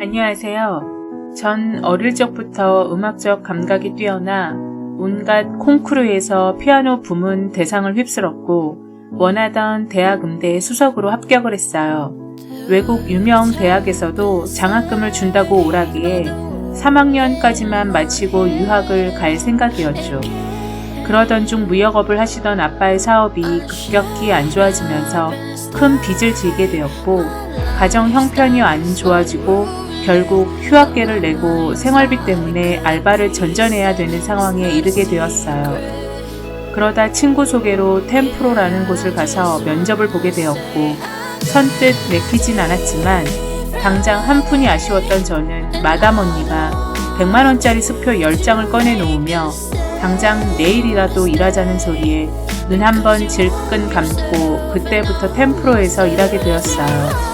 안녕하세요. 전 어릴 적부터 음악적 감각이 뛰어나 온갖 콩쿠르에서 피아노 부문 대상을 휩쓸었고 원하던 대학 음대에 수석으로 합격을 했어요. 외국 유명 대학에서도 장학금을 준다고 오라기에 3학년까지만 마치고 유학을 갈 생각이었죠. 그러던 중 무역업을 하시던 아빠의 사업이 급격히 안 좋아지면서 큰 빚을 지게 되었고 가정 형편이 안 좋아지고 결국 휴학계를 내고 생활비 때문에 알바를 전전해야 되는 상황에 이르게 되었어요. 그러다 친구 소개로 템프로라는 곳을 가서 면접을 보게 되었고 선뜻 내키진 않았지만 당장 한 푼이 아쉬웠던 저는 마담 언니가 100만원짜리 수표 10장을 꺼내놓으며 당장 내일이라도 일하자는 소리에 눈 한번 질끈 감고 그때부터 템프로에서 일하게 되었어요.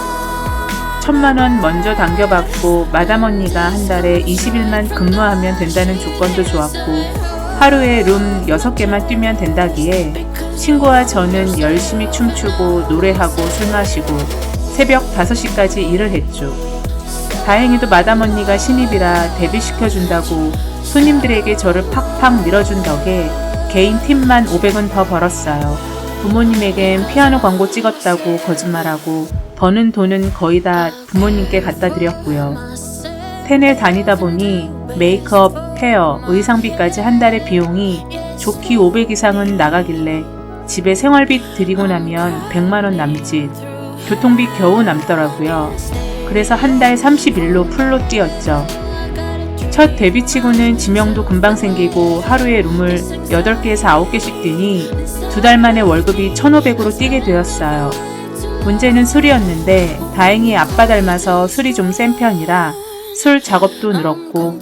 1000만원 먼저 당겨받고 마담 언니가 한 달에 20일만 근무하면 된다는 조건도 좋았고 하루에 룸 6개만 뛰면 된다기에 친구와 저는 열심히 춤추고 노래하고 술 마시고 새벽 5시까지 일을 했죠. 다행히도 마담 언니가 신입이라 데뷔시켜준다고 손님들에게 저를 팍팍 밀어준 덕에 개인 팁만 500원 더 벌었어요. 부모님에겐 피아노 광고 찍었다고 거짓말하고 버는 돈은 거의 다 부모님께 갖다 드렸고요. 텐에 다니다 보니 메이크업, 헤어, 의상비까지 한 달의 비용이 좋기 500 이상은 나가길래 집에 생활비 드리고 나면 100만원 남짓, 교통비 겨우 남더라고요. 그래서 한 달 30일로 풀로 뛰었죠. 첫 데뷔치고는 지명도 금방 생기고 하루에 룸을 8개에서 9개씩 뛰니 2달 만에 월급이 1,500으로 뛰게 되었어요. 문제는 술이었는데 다행히 아빠 닮아서 술이 좀 센 편이라 술 작업도 늘었고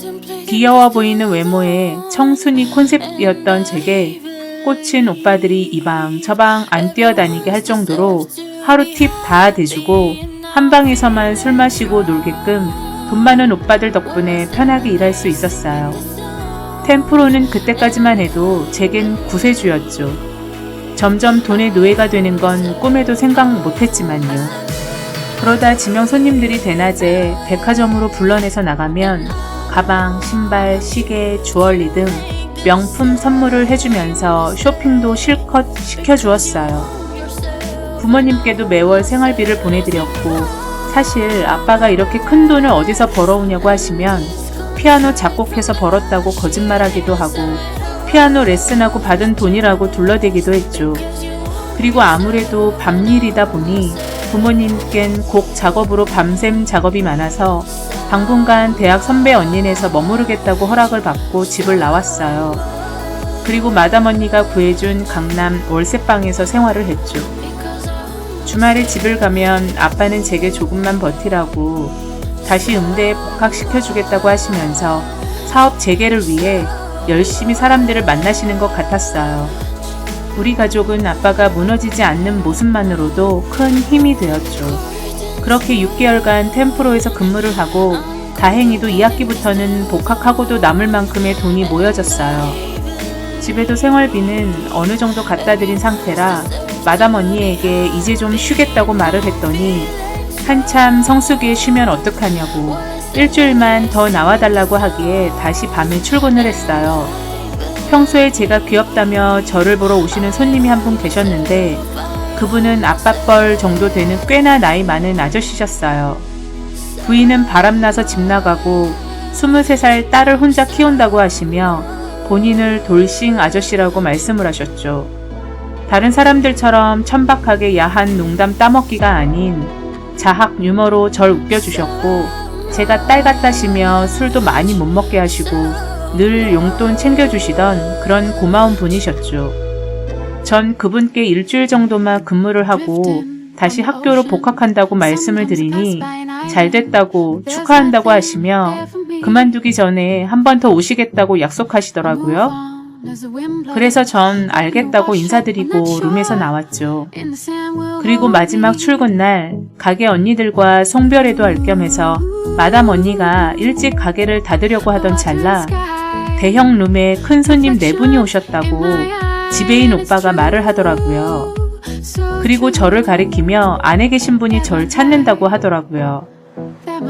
귀여워 보이는 외모에 청순이 콘셉트였던 제게 꽂힌 오빠들이 이방 저방 안 뛰어다니게 할 정도로 하루 팁 다 대주고 한 방에서만 술 마시고 놀게끔 돈 많은 오빠들 덕분에 편하게 일할 수 있었어요. 템프로는 그때까지만 해도 제겐 구세주였죠. 점점 돈의 노예가 되는 건 꿈에도 생각 못했지만요. 그러다 지명 손님들이 대낮에 백화점으로 불러내서 나가면 가방, 신발, 시계, 주얼리 등 명품 선물을 해주면서 쇼핑도 실컷 시켜주었어요. 부모님께도 매월 생활비를 보내드렸고 사실 아빠가 이렇게 큰 돈을 어디서 벌어오냐고 하시면 피아노 작곡해서 벌었다고 거짓말하기도 하고 피아노 레슨하고 받은 돈이라고 둘러대기도 했죠. 그리고 아무래도 밤일이다 보니 부모님께는 곡 작업으로 밤샘 작업이 많아서 당분간 대학 선배 언니네에서 머무르겠다고 허락을 받고 집을 나왔어요. 그리고 마담 언니가 구해준 강남 월세방에서 생활을 했죠. 주말에 집을 가면 아빠는 제게 조금만 버티라고 다시 음대에 복학시켜주겠다고 하시면서 사업 재개를 위해 열심히 사람들을 만나시는 것 같았어요. 우리 가족은 아빠가 무너지지 않는 모습만으로도 큰 힘이 되었죠. 그렇게 6개월간 템프로에서 근무를 하고 다행히도 2학기부터는 복학하고도 남을 만큼의 돈이 모여졌어요. 집에도 생활비는 어느 정도 갖다 드린 상태라 마담 언니에게 이제 좀 쉬겠다고 말을 했더니 한참 성수기에 쉬면 어떡하냐고 일주일만 더 나와달라고 하기에 다시 밤에 출근을 했어요. 평소에 제가 귀엽다며 저를 보러 오시는 손님이 한 분 계셨는데 그분은 아빠뻘 정도 되는 꽤나 나이 많은 아저씨셨어요. 부인은 바람나서 집 나가고 23살 딸을 혼자 키운다고 하시며 본인을 돌싱 아저씨라고 말씀을 하셨죠. 다른 사람들처럼 천박하게 야한 농담 따먹기가 아닌 자학 유머로 절 웃겨주셨고 제가 딸 같다시며 술도 많이 못 먹게 하시고 늘 용돈 챙겨주시던 그런 고마운 분이셨죠. 전 그분께 일주일 정도만 근무를 하고 다시 학교로 복학한다고 말씀을 드리니 잘됐다고 축하한다고 하시며 그만두기 전에 한 번 더 오시겠다고 약속하시더라고요. 그래서 전 알겠다고 인사드리고 룸에서 나왔죠. 그리고 마지막 출근날 가게 언니들과 송별회도 할 겸해서 마담 언니가 일찍 가게를 닫으려고 하던 찰나 대형 룸에 큰 손님 4분이 오셨다고 지배인 오빠가 말을 하더라고요. 그리고 저를 가리키며 안에 계신 분이 절 찾는다고 하더라고요.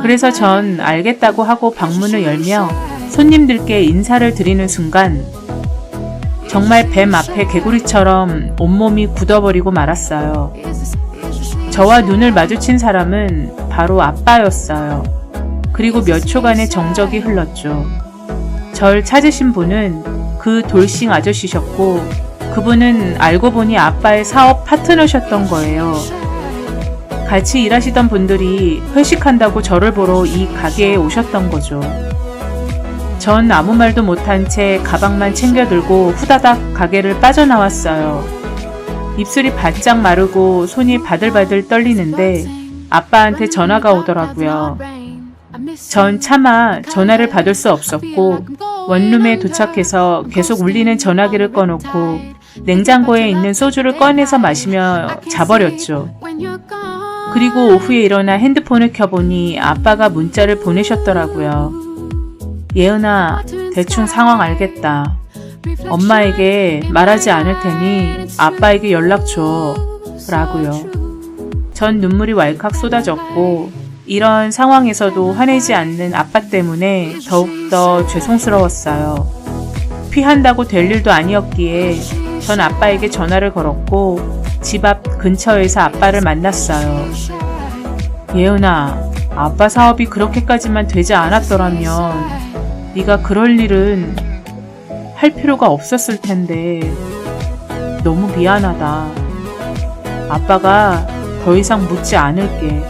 그래서 전 알겠다고 하고 방문을 열며 손님들께 인사를 드리는 순간 정말 뱀 앞에 개구리처럼 온몸이 굳어버리고 말았어요. 저와 눈을 마주친 사람은 바로 아빠였어요. 그리고 몇 초간의 정적이 흘렀죠. 절 찾으신 분은 그 돌싱 아저씨셨고 그분은 알고 보니 아빠의 사업 파트너셨던 거예요. 같이 일하시던 분들이 회식한다고 저를 보러 이 가게에 오셨던 거죠. 전 아무 말도 못한 채 가방만 챙겨 들고 후다닥 가게를 빠져나왔어요. 입술이 바짝 마르고 손이 바들바들 떨리는데 아빠한테 전화가 오더라고요. 전 차마 전화를 받을 수 없었고 원룸에 도착해서 계속 울리는 전화기를 꺼놓고 냉장고에 있는 소주를 꺼내서 마시며 자버렸죠. 그리고 오후에 일어나 핸드폰을 켜보니 아빠가 문자를 보내셨더라고요. 예은아, 대충 상황 알겠다. 엄마에게 말하지 않을 테니 아빠에게 연락 줘. 라고요. 전 눈물이 왈칵 쏟아졌고 이런 상황에서도 화내지 않는 아빠 때문에 더욱더 죄송스러웠어요. 피한다고 될 일도 아니었기에 전 아빠에게 전화를 걸었고 집 앞 근처에서 아빠를 만났어요. 예은아, 아빠 사업이 그렇게까지만 되지 않았더라면 네가 그럴 일은 할 필요가 없었을 텐데 너무 미안하다. 아빠가 더 이상 묻지 않을게.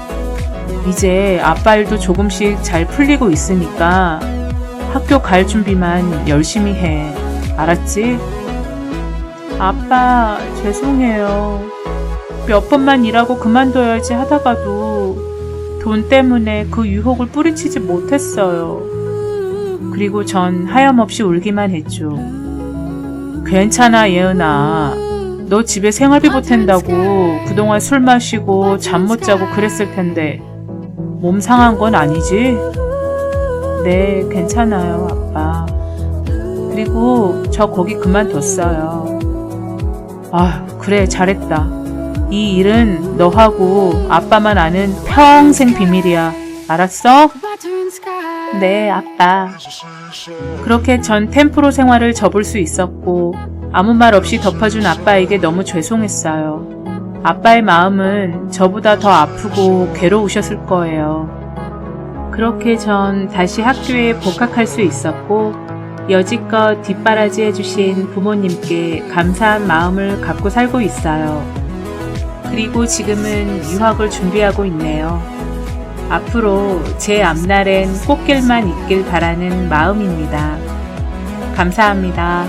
이제 아빠 일도 조금씩 잘 풀리고 있으니까 학교 갈 준비만 열심히 해. 알았지? 아빠, 죄송해요. 몇 번만 일하고 그만둬야지 하다가도 돈 때문에 그 유혹을 뿌리치지 못했어요. 그리고 전 하염없이 울기만 했죠. 괜찮아, 예은아. 너 집에 생활비 보탠다고 그동안 술 마시고 잠 못 자고 그랬을 텐데 몸 상한 건 아니지? 네, 괜찮아요, 아빠. 그리고 저 거기 그만뒀어요. 아휴, 그래, 잘했다. 이 일은 너하고 아빠만 아는 평생 비밀이야. 알았어? 네, 아빠. 그렇게 전 템프로 생활을 접을 수 있었고 아무 말 없이 덮어준 아빠에게 너무 죄송했어요. 아빠의 마음은 저보다 더 아프고 괴로우셨을 거예요. 그렇게 전 다시 학교에 복학할 수 있었고 여지껏 뒷바라지 해주신 부모님께 감사한 마음을 갖고 살고 있어요. 그리고 지금은 유학을 준비하고 있네요. 앞으로 제 앞날엔 꽃길만 있길 바라는 마음입니다. 감사합니다.